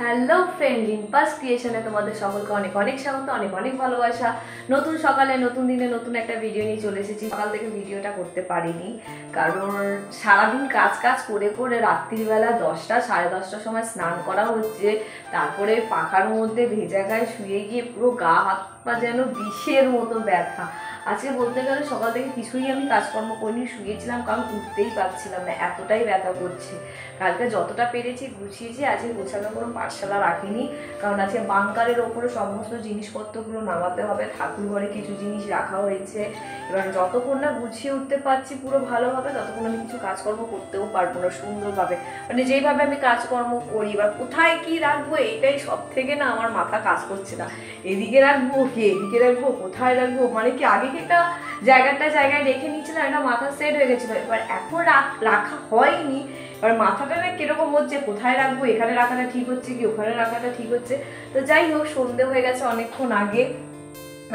Hello friend, রিম্পাস ক্রিয়েশনে তোমাদের সকলকে অনেক অনেক স্বাগত, অনেক অনেক ভালোবাসা। নতুন সকালে নতুন দিনে নতুন একটা ভিডিও নিয়ে চলে এসেছি। সকাল থেকে ভিডিওটা করতে পারিনি কারণ সারাদিন কাজ কাজ করে করে রাত্রিবেলা 10টা সাড়ে 10টার সময় স্নান করা হচ্ছে। তারপরে পাখার মধ্যে ভেজা গায়ে শুয়ে গিয়ে পুরো গা হাত পা যেন বিষের মতো ব্যথা। আজকে বলতে গেলে সকাল থেকে কিছুই আমি কাজকর্ম করিনি, শুয়েছিলাম কারণ উঠতেই পারছিলাম না, এতটাই ব্যথা করছে। কালকে যতটা পেরেছি গুছিয়েছি, আজকে গোছানো কোনো পাঠশালা রাখিনি কারণ আজকে বাংকারের ওপরে সমস্ত জিনিসপত্রগুলো নামাতে হবে। ঠাকুর ঘরে কিছু জিনিস রাখা হয়েছে, এবার যতক্ষণ না গুছিয়ে উঠতে পারছি পুরো ভালোভাবে ততক্ষণ আমি কিছু কাজকর্ম করতেও পারবো না সুন্দরভাবে। মানে যেইভাবে আমি কাজকর্ম করি বা কোথায় কি রাখবো এইটাই সব থেকে না আমার মাথা কাজ করছে না। এদিকে রাখবো কি এদিকে রাখবো কোথায় রাখবো, মানে কি আগে কি একটা জায়গায় রেখে নিয়েছিলাম, একটা মাথা সেট হয়ে গেছিলো। এবার এখন রাখা হয়নি, এবার মাথাটা না কিরকম হচ্ছে, কোথায় রাখবো, এখানে রাখাটা ঠিক হচ্ছে কি ওখানে রাখাটা ঠিক হচ্ছে। তো যাই হোক, সন্ধে হয়ে গেছে অনেকক্ষণ আগে।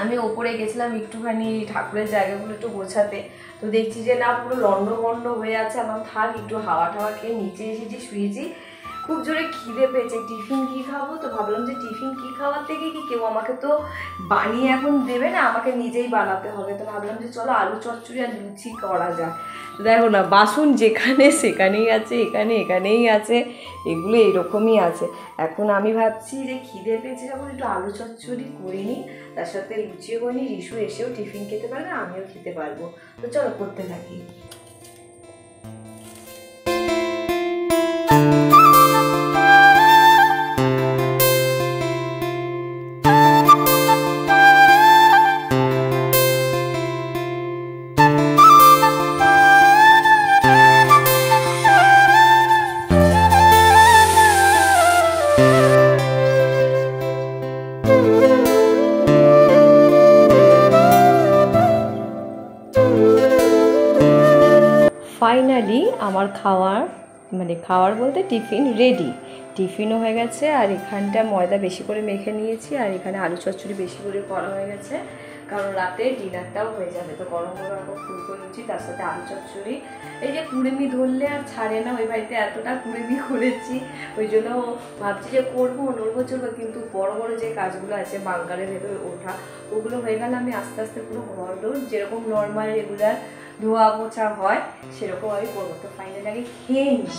আমি ওপরে গেছিলাম একটুখানি ঠাকুরের জায়গাগুলো একটু গোছাতে, তো দেখছি যে না পুরো লন্ডভন্ড হয়ে আছে। আমার থাক একটু হাওয়া টাওয়া খেয়ে নিচে এসেছি, শুয়েছি। খুব জোরে খিদে পেয়েছে, টিফিন কি খাবো, তো ভাবলাম যে টিফিন কি খাওয়ার থেকে কি কেউ আমাকে তো বানিয়ে এখন দেবে না, আমাকে নিজেই বানাতে হবে। তো ভাবলাম যে চলো আলু চচ্চড়ি আর লুচি করা যায়। দেখো না, বাসন যেখানে সেখানেই আছে, এখানেই আছে, এগুলো এরকমই আছে। এখন আমি ভাবছি যে খিদে পেয়েছে যখন একটু আলু চচ্চড়ি করিনি, তার সাথে লুচিও করিনি, রিশু এসেও টিফিন খেতে পারবে, আমিও খেতে পারবো। তো চলো করতে থাকি। ফাইনালি আমার খাওয়ার বলতে টিফিন রেডি। টিফিনও হয়ে গেছে, আর এখানটা ময়দা বেশি করে মেখে নিয়েছি, আর এখানে আলু চচ্চড়ি বেশি করে করা হয়ে গেছে কারণ রাতে ডিনারটাও হয়ে যাবে। তো গরম গরম ফুলকো লুচি, তার সাথে আলু চচ্চড়ি। এই যে কুড়েমি ধরলে আর ছাড়ে না, ওই বাড়িতে এতটা কুড়েমি করেছি, ওই জন্য ভাবছি যে করবো নড়বো চলবো, কিন্তু বড় বড় যে কাজগুলো আছে বাংকারের ভেতরে ওঠা, ওগুলো হয়ে গেলে আমি আস্তে আস্তে পুরো ঘর দৌড় যেরকম নর্মাল রেগুলার ধোয়া মোছা হয় সেরকম আমি করবো। তো ফাইনালি আগে খেয়ে নিই।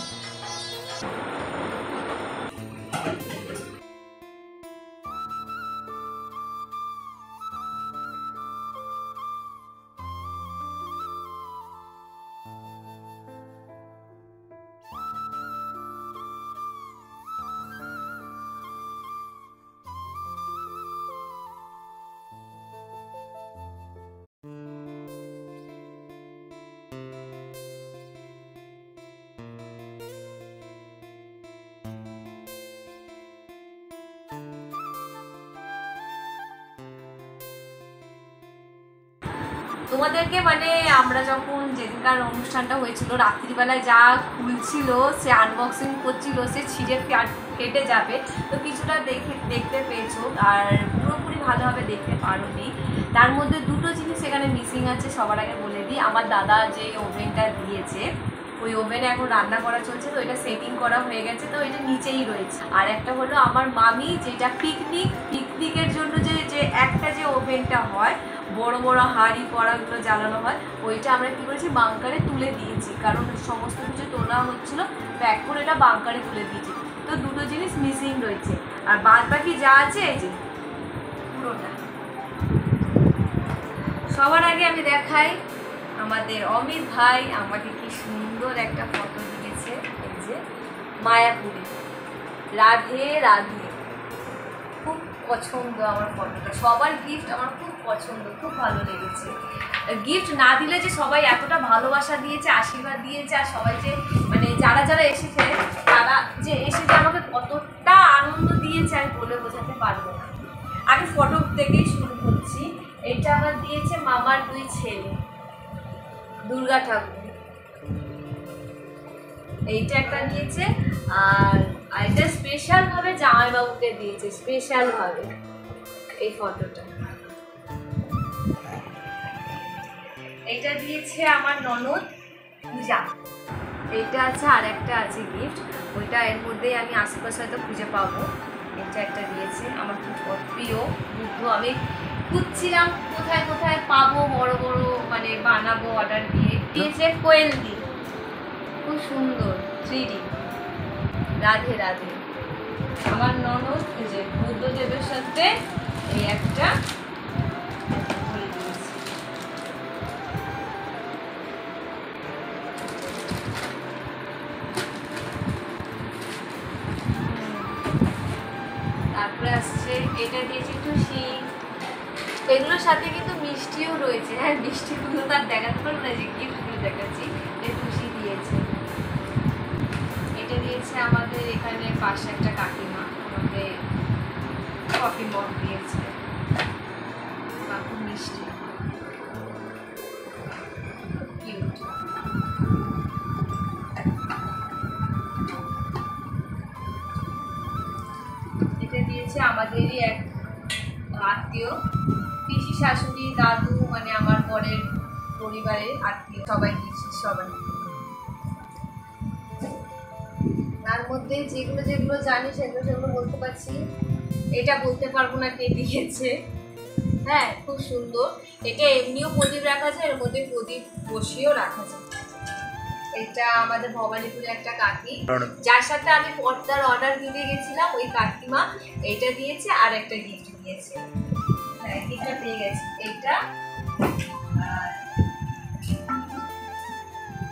তোমাদেরকে মানে আমরা যখন যেদিনকার অনুষ্ঠানটা হয়েছিল রাত্রিবেলায় যা খুলছিল, সে আনবক্সিং করছিল, সে ছিঁড়ে ফেটে যাবে, তো কিছুটা দেখতে পেয়েছো, আর পুরোপুরি ভালোভাবে দেখতে পারোনি। তার মধ্যে দুটো জিনিস এখানে মিসিং আছে। সবার আগে বলে দিই, আমার দাদা যে ওভেনটা দিয়েছে ওই ওভেনে এখন রান্না করা চলছে, তো এটা সেটিং করা হয়ে গেছে, তো এটা নিচেই রয়েছে। আর একটা হলো আমার মামি, যেটা পিকনিকের জন্য যে একটা যে ওভেনটা হয়, বড় বড় হাঁড়ি কড়াগুলো জ্বালানো হয়, ওইটা আমরা কী করেছি বাংকারে তুলে দিয়েছি, কারণ সমস্ত কিছু তোলা হচ্ছিলো, প্যাক করে এটা বাংকারে তুলে দিয়েছি। তো দুটো জিনিস মিসিং রয়েছে, আর বাদ বাকি যা আছে এই যে পুরোটা। সবার আগে আমি দেখাই আমাদের অমিত ভাই আমাকে কি সুন্দর একটা ফটো দিয়েছে, এই যে মায়াপুরে, রাধে রাধে। খুব পছন্দ আমার ফটোটা, সবার গিফট আমার খুব পছন্দ, খুব ভালো লেগেছে। গিফট না দিলে যে সবাই এতটা ভালোবাসা দিয়েছে, আশীর্বাদ দিয়েছে, আর সবাই যে মানে যারা এসেছে তারা যে এসে যে আমাকে কতটা আনন্দ দিয়েছে আমি বলে বোঝাতে পারবো না। আগে ফটো থেকেই শুরু করছি। এটা আমার দিয়েছে মামার দুই ছেলে, দুর্গা ঠাকুর, এইটা একটা দিয়েছে, আর এটা স্পেশালভাবে জামাইবাবুকে দিয়েছে, স্পেশালভাবে এই ফটোটা। এইটা দিয়েছে আমার ননদ পূজা, এইটা আছে আর একটা আছে গিফট, ওইটা এর মধ্যেই আমি আশেপাশে হয়তো খুঁজে পাবো। এটা একটা দিয়েছে আমার খুব প্রিয় বুদ্ধ, আমি খুঁজছিলাম কোথায় কোথায় পাবো বড় বড় মানে বানাবো অর্ডার দিয়ে। দিয়েছে কোয়েল দি, খুব সুন্দর 3D। রাধে রাধে। আমার ননদ যে বুদ্ধদেবের সাথে এই একটা তারপরে আসছে এটা দিয়েছে টুসি। এগুলোর সাথে কিন্তু মিষ্টিও রয়েছে। হ্যাঁ, মিষ্টিগুলো তার দেখাতে পারবো না, যে গিফটগুলো দেখাচ্ছি। যে টুসি দিয়েছে, এটা দিয়েছে আমাদের এখানে পাশে একটা কাকিমা, আমাদের কফি মগ দিয়েছে, খুব মিষ্টি কিউট। এটা দিয়েছে আমাদেরই এক আত্মীয়, পিসি শাশুড়ি দাদু, মানে আমার বরের পরিবারের আত্মীয় সবাই দিয়েছে, সবাই। তার মধ্যে যেগুলো যেগুলো জানি সেগুলো সেগুলো বলতে পারছি, এটা বলতে পারবো না কে দিয়েছে। হ্যাঁ, খুব সুন্দর। এটা এমনিও প্রদীপ রাখা যায়, এর মধ্যে প্রদীপ বসিয়েও রাখা যায়। এটা আমাদের ভবানীপুরে একটা কাকি, যার সাথে আমি পর্দার অর্ডার দিতে গেছিলাম, ওই কাকিমা এইটা দিয়েছে আর একটা গিফট দিয়েছে। হ্যাঁ, গিফটটা পেয়ে গেছি এইটা,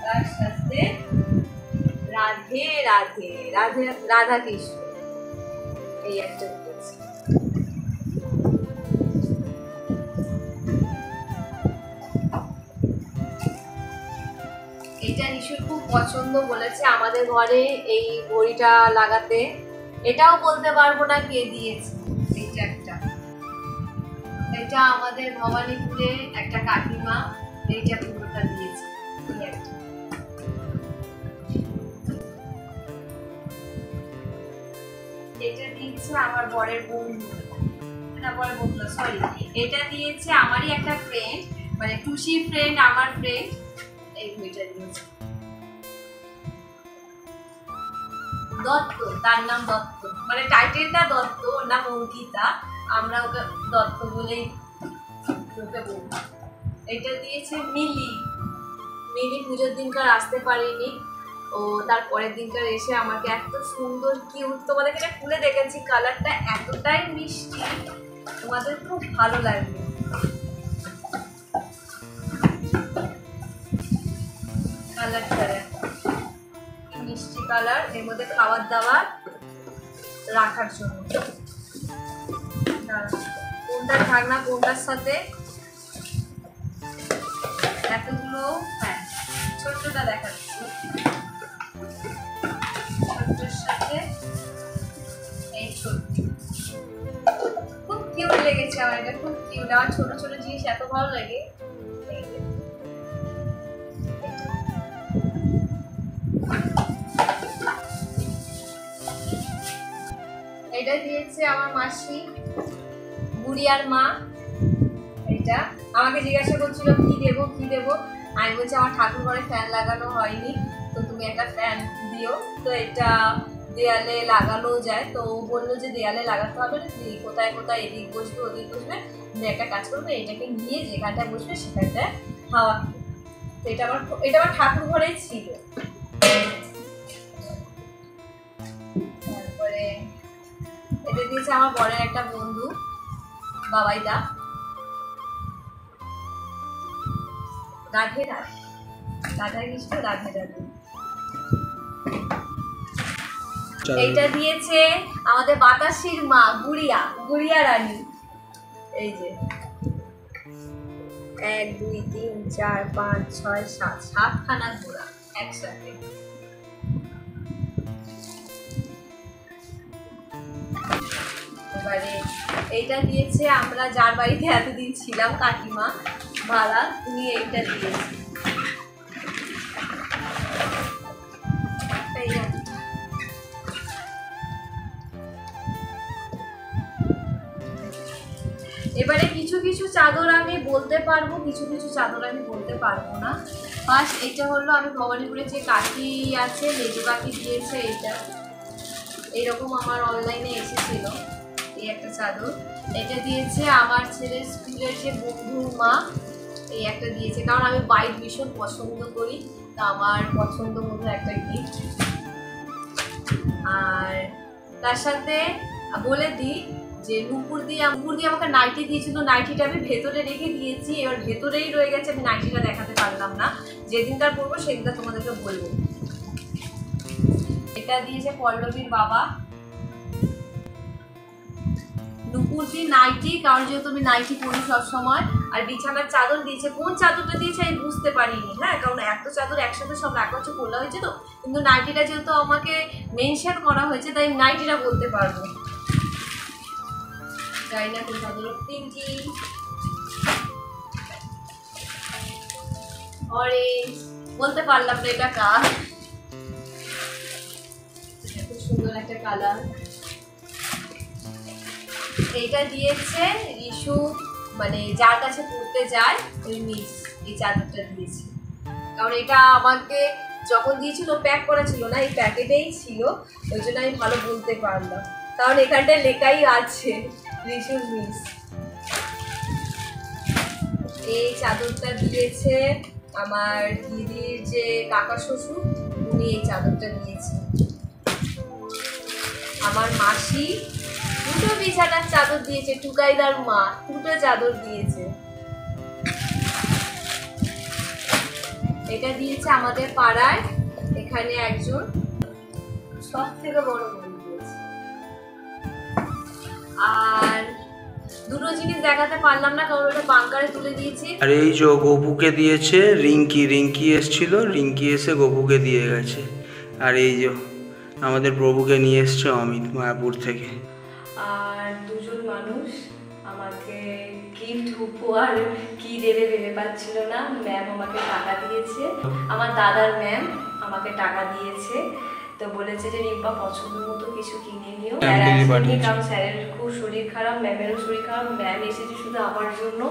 তার সাথে রাধে রাধে রাধে রাধা কৃষ্ণ এই একটা দিয়েছে। এটা নিশুর খুব পছন্দ, বলেছে আমাদের ঘরে এই ঘড়িটা লাগাতে। এটাও বলতে পারবো না কে দিয়েছে। এইটা একটা, এটা আমাদের ভবানীপুরে একটা কাকিমা এইটা পুরোটা দিয়েছে। এটা দিয়েছে আমার বরের বন্ধু, না বরের বন্ধু সরি, এটা দিয়েছে আমারই একটা ফ্রেন্ড, মানে টুসির ফ্রেন্ড, আমার ফ্রেন্ড। এই বইটা দিয়েছে দত্ত, তার নাম দত্ত, মানে টাইটেলটা দত্ত, ওর নাম অঙ্কিতা, আমরা ওকে দত্ত বলেই ওকে বলি। এটা দিয়েছে মিলি। মিলি পুজোর দিনকার আসতে পারেনি, ও তার পরের দিনকার এসে আমাকে এত সুন্দর কিউট, তোমাদেরকে এটা খুলে দেখেছি, কালারটা এতটাই মিষ্টি, তোমাদের খুব ভালো লাগবে। কালারটা মিষ্টি কালার, এর মধ্যে খাবার দাবার রাখার জন্য। কোনটার ঢাকনা কোনটার সাথে এতগুলো, হ্যাঁ ছোট্টটা দেখাচ্ছি, ছোট্টর সাথে এই ছোট্ট, খুব কিউট লেগেছে আমার, এটা খুব কিউট। আমার ছোট ছোট জিনিস এত ভালো লাগে। এটা দিয়েছে আমার মাসি, বুড়িয়ার মা। এটা আমাকে জিজ্ঞাসা করছিল কি দেবো কি দেবো, আমি বলছি আমার ঠাকুর ঘরে ফ্যান লাগানো হয়নি, তো তুমি একটা ফ্যান দিও। তো এটা দেয়ালে লাগানো যায়, তো ও বললো যে দেয়ালে লাগাতে হবে না, তুমি কোথায় কোথায় এদিক বসবে ওদিক বসবে, তুমি একটা কাজ করবে, এটাকে নিয়ে যেখানটায় বসবে সেখানটায় হাওয়া। তো এটা আমার ঠাকুর ঘরেই ছিল। তারপরে এটা দিয়েছে আমার বরের একটা বন্ধু, বাবাইদা। রাধে রাধে, রাধা কৃষ্ণ রাধে রাধে। এইটা দিয়েছে আমাদের বাতাসির মা, গুড়িয়া রানী। এই যে 1 2 3 4 5 6 7 7খানা ঘোড়া একসাথে। এবারে এইটা দিয়েছে আমরা যার বাড়িতে এতদিন ছিলাম, কাকিমা ভাড়া, তুমি এইটা দিয়েছি। এবারে কিছু কিছু চাদর আমি বলতে পারবো, কিছু কিছু চাদর আমি বলতে পারবো না। ফার্স্ট এটা হলো আমি ভবানীপুরে যে কাকি আছে মেজু কাকি দিয়েছে এইটা, এইরকম আমার অনলাইনে এসেছিল এই একটা চাদর। এটা দিয়েছে আমার ছেলের স্কুলের যে বন্ধুর মা, এই একটা দিয়েছে, কারণ আমি বাইক ভীষণ পছন্দ করি, তা আমার পছন্দ মতো একটা গিফট। আর তার সাথে বলে দিই যে নুপুর দিয়ে আমাকে নাইটি দিয়েছিল, নাইটিটা আমি ভেতরে রেখে দিয়েছি, এবার ভেতরেই রয়ে গেছে, আমি নাইটিটা দেখাতে পারলাম না, যেদিনকার পরবো সেদিনটা তোমাদেরকে বলবো। এটা দিয়েছে পল্লবীর বাবা, নুপুর দিয়ে নাইটি, কারণ যেহেতু আমি নাইটি পরি সবসময়। আর বিছানার চাদর দিয়েছে, কোন চাদরটা দিয়েছে আমি বুঝতে পারিনি, হ্যাঁ, কারণ এত চাদর একসাথে সব রাখা হচ্ছে খোলা হয়েছে তো, কিন্তু নাইটিটা যেহেতু আমাকে মেনশন করা হয়েছে তাই নাইটিটা বলতে পারবো। জানি না কোন চাদর, পিঙ্কি, অরেঞ্জ, বলতে পারলাম না এটা কার, এত সুন্দর একটা কালার। এইটা দিয়েছে রিশু, মানে যার কাছে পড়তে যায় ওই মিস, এই চাদরটা দিয়েছে, কারণ এটা আমাকে যখন দিয়েছিল প্যাক করা ছিল না, এই প্যাকেটেই ছিল, ওই জন্য আমি ভালো বলতে পারলাম, কারণ এখানটায় লেখাই আছে রিশুর মিস। এই চাদরটা দিয়েছে আমার দিদির যে কাকা শ্বশুর, উনি এই চাদরটা দিয়েছে। আমার মাসি দুটো বিছানার চাদর দিয়েছে, টুকাইদার মা দুটো চাদর দিয়েছে। এটা দিয়েছে আমাদের পাড়ায় এখানে একজন সব থেকে বড় বোন দিয়েছে। আর দুটো জিনিস দেখাতে পারলাম না কারণ ওটা বাংকারে তুলে দিয়েছি। আর এই যে গপুকে দিয়েছে রিঙ্কি এসেছিল, রিঙ্কি এসে গপুকে দিয়ে গেছে। আর এই যে আমাদের প্রভুকে নিয়ে এসছে অমিত মায়াপুর থেকে। আর দুজন মানুষ আমাকে গিফট উপহার কি দেবে ভেবে পাচ্ছিল না, ম্যাম আমাকে টাকা দিয়েছে, আমার দাদার ম্যাম আমাকে টাকা দিয়েছে, তো বলেছে যে রিম্পা পছন্দ মতো কিছু কিনে নিও, কারণ স্যারের খুব শরীর খারাপ, ম্যামেরও শরীর খারাপ, ম্যাম এসেছে শুধু আমার জন্য,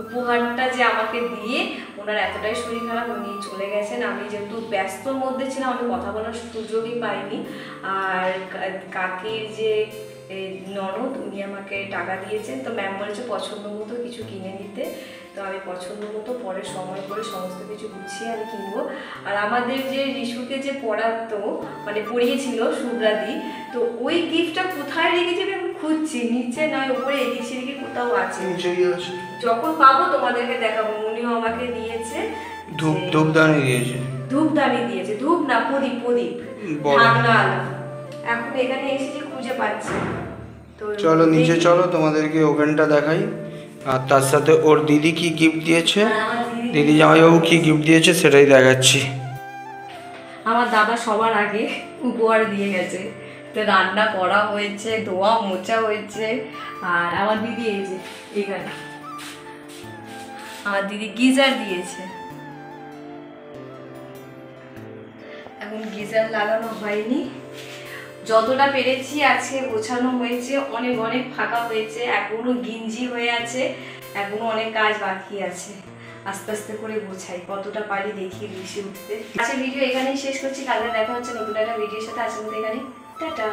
উপহারটা যে আমাকে দিয়ে ওনার এতটাই শরীর খারাপ উনি চলে গেছেন, আমি যেহেতু ব্যস্তর মধ্যে ছিলাম আমি কথা বলার সুযোগই পাইনি। আর কাকির যে ননদ উনি আমাকে টাকা দিয়েছেন, তো ম্যাম বলেছে পছন্দ মতো কিছু কিনে নিতে, তো আমি পছন্দ মতো পরে সময় করে সমস্ত কিছু গুছিয়ে আমি কিনবো। আর আমাদের যে রিশুকে যে পড়াতো মানে পড়িয়েছিল শুভ্রাদি, তো ওই গিফটটা কোথায় রেখেছি আমি খুঁজছি, নিচে নয় উপরে, এদিক সেদিকে কোথাও আছে, যখন পাবো তোমাদেরকে দেখাবো। উনিও আমাকে দিয়েছে ধূপদানি দিয়েছে, ধূপদানি দিয়েছে, ধূপ না প্রদীপ, ঢাকনা। এখন এখানে এসেছি খুঁজে পাচ্ছি, তো চলো নিচে চলো তোমাদেরকে ওভেনটা দেখাই। আর তার সাথে ওর দিদি কি গিফট দিয়েছে, দিদি জামাইবাবু কি গিফট দিয়েছে সেটাই দেখাচ্ছি। আমার দাদা সবার আগে উপহার দিয়ে গেছে, তো রান্না করা হয়েছে, ধোয়া মোছা হয়েছে। আর আমার দিদি এই যে এখানে আমার দিদি গিজার দিয়েছে, এখন গিজার লাগানো হয়নি, যতটা পেরেছি আজকে গোছানো হয়েছে, অনেক অনেক ফাঁকা হয়েছে, এখনো গিঞ্জি হয়ে আছে, এখনো অনেক কাজ বাকি আছে, আস্তে আস্তে করে গোছাই, কতটা পারি দেখি বেশি উঠতে। আজকে ভিডিও এখানেই শেষ করছি, কালকে দেখা হচ্ছে নতুন একটা ভিডিওর সাথে। আজকের মতো এখানে টাটা।